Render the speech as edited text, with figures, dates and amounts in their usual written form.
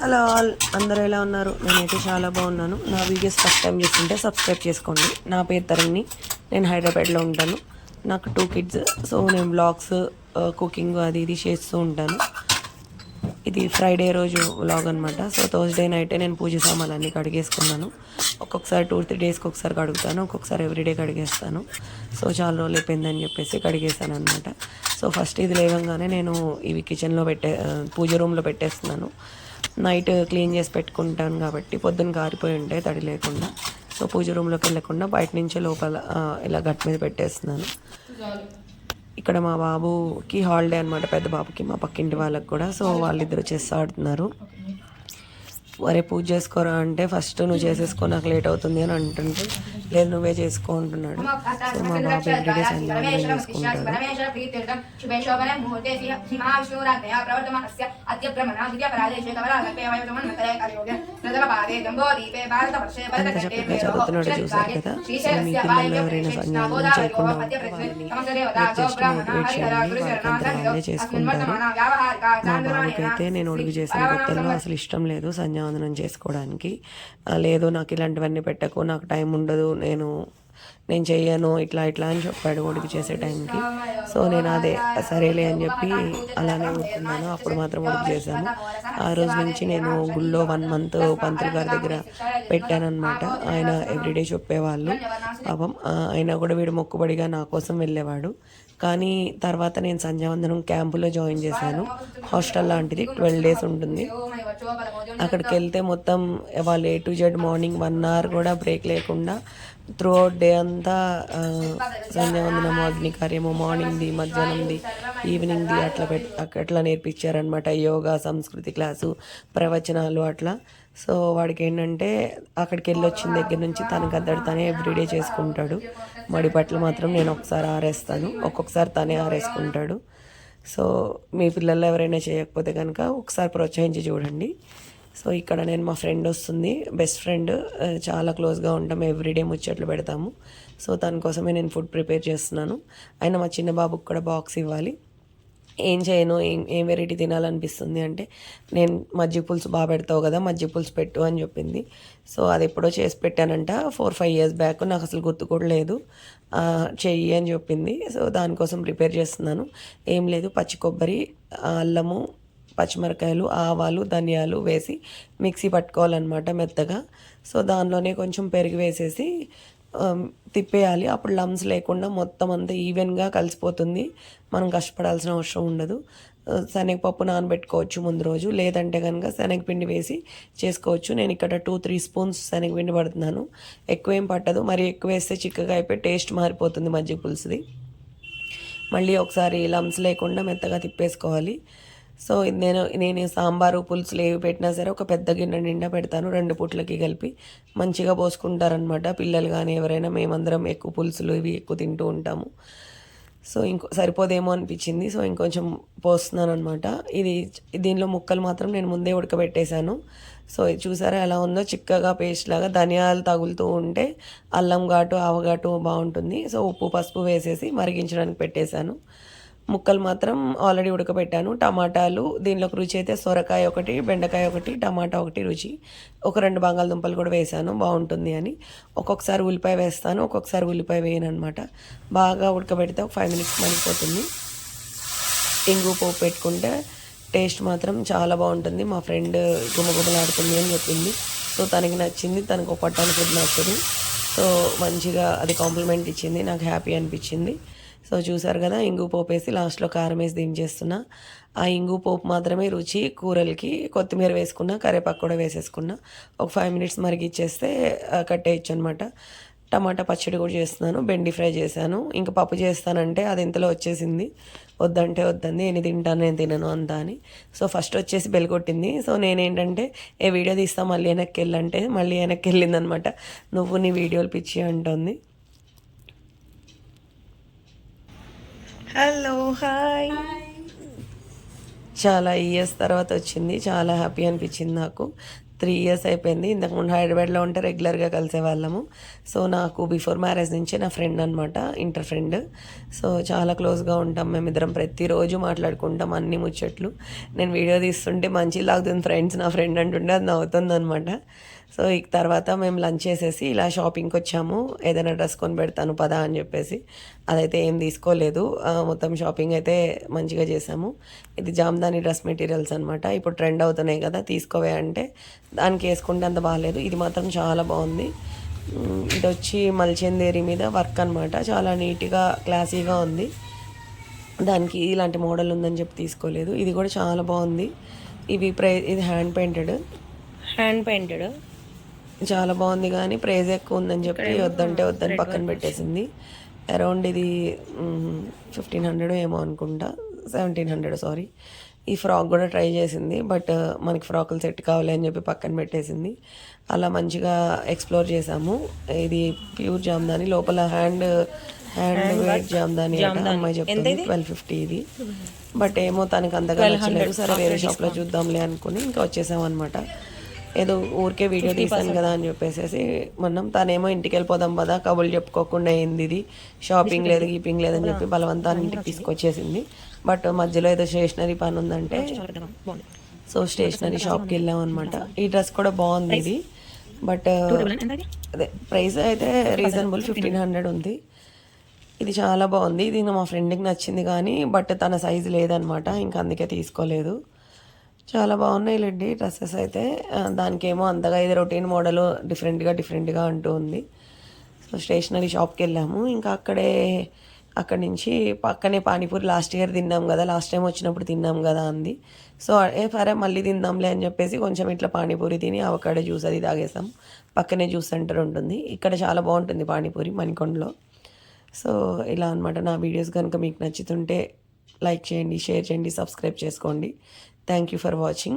Hello all, అందరూ ఎలా ఉన్నారు? నేనైతే చాలా బాగున్నాను. నా వీడియోస్ ఫస్ట్ టైం చూస్తుంటే సబ్స్క్రైబ్ చేసుకోండి. నా పేరు తరుణ్ని, నేను హైదరాబాద్లో ఉంటాను. నాకు 2 kids. సో నేను వ్లాగ్స్, కుకింగ్ అది ఇది చేస్తూ ఉంటాను. ఇది ఫ్రైడే రోజు వ్లాగ్ అనమాట. సో థర్స్డే నైటే నేను పూజ సామాన్లన్నీ కడిగేసుకున్నాను. ఒక్కొక్కసారి 2-3 డేస్కి ఒకసారి కడుగుతాను, ఒక్కొక్కసారి ఎవ్రీడే కడిగేస్తాను. సో చాలా రోజులు అయిపోయిందని చెప్పేసి కడిగేసాను అనమాట. సో ఫస్ట్ ఇది లేవగానే నేను ఇవి కిచెన్లో పూజ రూమ్లో పెట్టేస్తున్నాను. నైట్ క్లీన్ చేసి పెట్టుకుంటాను కాబట్టి పొద్దున్న కారిపోయి ఉంటాయి తడి లేకుండా. సో పూజ రూమ్లోకి వెళ్ళకుండా బయట నుంచే లోపల ఇలా గట్ మీద పెట్టేస్తున్నాను. ఇక్కడ మా బాబుకి హాలిడే అనమాట, పెద్ద బాబుకి, మా పక్కింటి వాళ్ళకి కూడా. సో వాళ్ళిద్దరు చెస్ ఆడుతున్నారు. వరే పూజ చేసుకోరా అంటే ఫస్ట్ నువ్వు చేసేసుకో, నాకు లేట్ అవుతుంది అని అంటుంటే లేదు నువ్వే చేసుకో అంటున్నాడు. సో మా బాబు ఎవ్రీడే సంధ్యావందనం చేసుకుంటాడు. ఎంత చక్కగా చదువుతున్నాడు చూసారు కదా. సో మీ పిల్లలు ఎవరైనా సంధ్యావందనం చేయకుండా జస్ట్ మోటివేట్ చేయండి, వాళ్ళకంతా వాళ్ళే చేసుకుంటారు. మా బాబుకైతే నేను ఉడుగు చేసిన కొత్తలో అసలు ఇష్టం లేదు సంధ్యావందనం చేసుకోవడానికి. లేదు నాకు ఇలాంటివన్నీ పెట్టకు, నాకు టైం ఉండదు, నేను చెయ్యను ఇట్లా అని చెప్పాడు ఉడికి చేసే టైంకి. సో నేను అదే సరేలే అని చెప్పి అలానే ఉంటున్నాను. అప్పుడు మాత్రం ఉడికి చేశాను. ఆ రోజు నుంచి నేను గుళ్ళో 1 month పంతులు గారి దగ్గర పెట్టానన్నమాట. ఆయన ఎవ్రీడే చెప్పేవాళ్ళు. పాపం అయినా కూడా వీడు మొక్కుబడిగా నా కోసం వెళ్ళేవాడు. కానీ తర్వాత నేను సంధ్యావందనం క్యాంపులో జాయిన్ చేశాను. హాస్టల్ లాంటిది 12 days ఉంటుంది. అక్కడికి వెళ్తే మొత్తం వాళ్ళు A to Z morning 1 hour కూడా బ్రేక్ లేకుండా త్రూ అవుట్ డే అంతా సంధ్యావందనం, అగ్ని కార్యము, మార్నింగ్ది, మధ్యాహ్నంది, ఈవినింగ్ది అట్లా నేర్పించారనమాట. యోగా, సంస్కృతి క్లాసు, ప్రవచనాలు అట్లా. సో వాడికి ఏంటంటే అక్కడికి వెళ్ళి వచ్చిన దగ్గర నుంచి తనకు అద్దడు తనే ఎవ్రీడే చేసుకుంటాడు. మడి బట్టలు మాత్రం నేను ఒకసారి ఆరేస్తాను, ఒక్కొక్కసారి తనే ఆరేసుకుంటాడు. సో మీ పిల్లలు ఎవరైనా చేయకపోతే కనుక ఒకసారి ప్రోత్సహించి చూడండి. సో ఇక్కడ నేను మా ఫ్రెండ్ వస్తుంది, బెస్ట్ ఫ్రెండ్, చాలా క్లోజ్గా ఉంటాం, ఎవ్రీడే ముచ్చట్లు పెడతాము. సో దానికోసమే నేను ఫుడ్ ప్రిపేర్ చేస్తున్నాను. అయినా మా చిన్న బాబుకి కూడా బాక్స్ ఇవ్వాలి. ఏం చేయను, ఏం వెరైటీ తినాలనిపిస్తుంది అంటే నేను మజ్జిగ పులుసు బాగా పెడతావు కదా, మజ్జిగ పులుసు పెట్టు అని చెప్పింది. సో అది ఎప్పుడో చేసి పెట్టానంట 4-5 years బ్యాక్, నాకు అసలు గుర్తు కూడా లేదు. చెయ్యి అని చెప్పింది. సో దానికోసం ప్రిపేర్ చేస్తున్నాను. ఏం లేదు, పచ్చి కొబ్బరి, అల్లము, పచ్చిమిరకాయలు, ఆవాలు, ధనియాలు వేసి మిక్సీ పట్టుకోవాలన్నమాట మెత్తగా. సో దానిలోనే కొంచెం పెరుగు వేసేసి తిప్పేయాలి. అప్పుడు లమ్స్ లేకుండా మొత్తం అంతా ఈవెన్గా కలిసిపోతుంది. మనం కష్టపడాల్సిన అవసరం ఉండదు. శనగపప్పు నానబెట్టుకోవచ్చు ముందు రోజు, లేదంటే కనుక శనగపిండి వేసి చేసుకోవచ్చు. నేను ఇక్కడ 2-3 spoons శనగపిండి పడుతున్నాను. ఎక్కువేం పట్టదు, మరి ఎక్కువ వేస్తే చిక్కగా అయిపోయి టేస్ట్ మారిపోతుంది మజ్జిగ పులుసుది. మళ్ళీ ఒకసారి లమ్స్ లేకుండా మెత్తగా తిప్పేసుకోవాలి. సో నేను సాంబారు, పులుసులు ఏవి పెట్టినా సరే ఒక పెద్ద గిన్నె నిండా పెడతాను, 2 పూట్లకి కలిపి. మంచిగా పోసుకుంటారనమాట పిల్లలు కానీ ఎవరైనా. మేమందరం ఎక్కువ పులుసులు ఇవి ఎక్కువ తింటూ ఉంటాము. సో సరిపోదేమో అనిపించింది. సో ఇంకొంచెం పోస్తున్నాను అనమాట. దీనిలో ముక్కలు మాత్రం నేను ముందే ఉడకబెట్టేశాను. సో ఇది చూసారా ఎలా ఉందో, చిక్కగా పేస్ట్ లాగా. ధనియాలు తగులుతూ ఉంటే అల్లం ఘాటు, ఆవఘాటు బాగుంటుంది. సో ఉప్పు, పసుపు వేసేసి మరిగించడానికి పెట్టేశాను. ముక్కలు మాత్రం ఆల్రెడీ ఉడకబెట్టాను. టమాటాలు దీనిలోకి రుచి అయితే సొరకాయ ఒకటి, బెండకాయ ఒకటి, టమాటా ఒకటి రుచి. ఒక 2 బంగాళదుంపలు కూడా వేసాను బాగుంటుంది అని. ఒక్కొక్కసారి ఉల్లిపాయ వేస్తాను, ఒక్కొక్కసారి ఉల్లిపాయ వేయను అనమాట. బాగా ఉడకబెడితే ఒక 5 minutes మరిగిపోతుంది. ఇంగు పోపు పెట్టుకుంటే టేస్ట్ మాత్రం చాలా బాగుంటుంది. మా ఫ్రెండ్ గుమగుమలాడుతుంది అని చెప్పింది. సో తనకి నచ్చింది, తనకు పట్టాను ఫుడ్ నచ్చదు. సో మంచిగా అది కాంప్లిమెంట్ ఇచ్చింది, నాకు హ్యాపీ అనిపించింది. సో చూసారు కదా, ఇంగు పోపు వేసి లాస్ట్లో కారం వేసి దించేస్తున్నా. ఆ ఇంగు పోపు మాత్రమే రుచి కూరలకి. కొత్తిమీర వేసుకున్నా, కరివేపాకు కూడా వేసేసుకున్నా. ఒక 5 minutes మరిగిచ్చేస్తే కట్టేయచ్చు అనమాట. టమాటా పచ్చడి కూడా చేస్తున్నాను, బెండి ఫ్రై చేశాను. ఇంకా పప్పు చేస్తానంటే అది ఇంతలో వచ్చేసింది. వద్దంటే వద్దంది, నేను తింటాను, నేను తినను అంతా అని. సో ఫస్ట్ వచ్చేసి బెల్ కొట్టింది. సో నేనేంటంటే వీడియో తీస్తా మళ్ళీ వెనక్కి వెళ్ళంటే మళ్ళీ వెనక్కి వెళ్ళిందనమాట. నువ్వు నీ వీడియోలు పిచ్చి అంటుంది. Hello, hi. చాలా ఇయర్స్ తర్వాత వచ్చింది, చాలా హ్యాపీ అనిపించింది నాకు. 3 ఇయర్స్ అయిపోయింది. ఇంతకుముందు హైదరాబాద్లో ఉంటే రెగ్యులర్గా కలిసేవాళ్ళము. సో నాకు బిఫోర్ మ్యారేజ్ నుంచే నా ఫ్రెండ్ అనమాట, ఇంటర్ ఫ్రెండ్. సో చాలా క్లోజ్గా ఉంటాం మేమిద్దరం, ప్రతిరోజు మాట్లాడుకుంటాం అన్ని ముచ్చట్లు. నేను వీడియో తీస్తుంటే మంచి లాగుతుంది ఫ్రెండ్స్, నా ఫ్రెండ్ అంటుంటే అది నవ్వుతుంది అనమాట. సో ఇక తర్వాత మేము లంచ్ చేసేసి ఇలా షాపింగ్కి వచ్చాము. ఏదైనా డ్రెస్ కొని పెడతాను పదా అని చెప్పేసి, అదైతే ఏం తీసుకోలేదు. మొత్తం షాపింగ్ అయితే మంచిగా చేసాము. ఇది జామ్దాని డ్రెస్ మెటీరియల్స్ అనమాట, ఇప్పుడు ట్రెండ్ అవుతున్నాయి కదా, తీసుకోవే అంటే దానికి వేసుకుంటే అంత బాగాలేదు. ఇది మాత్రం చాలా బాగుంది. ఇది వచ్చి మల్చేందేరి మీద వర్క్ అనమాట, చాలా నీట్గా క్లాసీగా ఉంది. దానికి ఇలాంటి మోడల్ ఉందని చెప్పి తీసుకోలేదు. ఇది కూడా చాలా బాగుంది. ఇది హ్యాండ్ పెయింటెడ్ చాలా బాగుంది, కానీ ప్రైజ్ ఎక్కువ ఉందని చెప్పి వద్దని పక్కన పెట్టేసింది. అరౌండ్ ఇది 1500 ఏమో అనుకుంటా, 1700 సారీ. ఈ ఫ్రాక్ కూడా ట్రై చేసింది, బట్ మనకి ఫ్రాకులు సెట్ కావాలి అని చెప్పి పక్కన పెట్టేసింది. అలా మంచిగా ఎక్స్ప్లోర్ చేసాము. ఇది ప్యూర్ జామ్దాని, లోపల హ్యాండ్ వెయిట్ జామ్దాని అమ్మాయి చెప్తుంది 1250 ఇది. బట్ ఏమో తనకు అంతగా నచ్చలేదు. సరే వేరే షాప్లో చూద్దాంలే అనుకుని ఇంకా వచ్చేసాం అనమాట. ఏదో ఊరికే వీడియో తీసాను కదా అని చెప్పేసి మనం, తనేమో ఇంటికి వెళ్ళిపోదాం కదా, కబుర్లు చెప్పుకోకుండా అయింది, ఇది షాపింగ్ లేదు గీపింగ్ లేదని చెప్పి బలవంతాన్ని ఇంటికి తీసుకొచ్చేసింది. బట్ మధ్యలో ఏదో స్టేషనరీ పని ఉందంటే సో స్టేషనరీ షాప్కి వెళ్ళాం అనమాట. ఈ డ్రెస్ కూడా బాగుంది ఇది, బట్ అదే ప్రైస్ అయితే రీజనబుల్ 1500 ఉంది. ఇది చాలా బాగుంది. ఇది మా ఫ్రెండ్కి నచ్చింది కానీ బట్ తన సైజు లేదనమాట, ఇంకా అందుకే తీసుకోలేదు. చాలా బాగున్నాయి లేండి డ్రెస్సెస్ అయితే. దానికేమో అంతగా ఇది రొటీన్ మోడల్ డిఫరెంట్గా అంటూ ఉంది. సో స్టేషనరీ షాప్కి వెళ్ళాము. ఇంకా అక్కడి నుంచి పక్కనే పానీపూరి లాస్ట్ ఇయర్ తిన్నాం కదా, లాస్ట్ టైం వచ్చినప్పుడు తిన్నాం కదా అంది. సో సరే మళ్ళీ తిందాంలే అని చెప్పేసి కొంచెం ఇట్లా పానీపూరి తిని అవకాడో జ్యూస్ అది తాగేసాం. పక్కనే జ్యూస్ సెంటర్ ఉంటుంది, ఇక్కడ చాలా బాగుంటుంది పానీపూరి మణికొండలో. సో ఇలా అనమాట. నా వీడియోస్ కనుక మీకు నచ్చుతుంటే లైక్ చేయండి, షేర్ చేయండి, సబ్స్క్రైబ్ చేసుకోండి. Thank you for watching.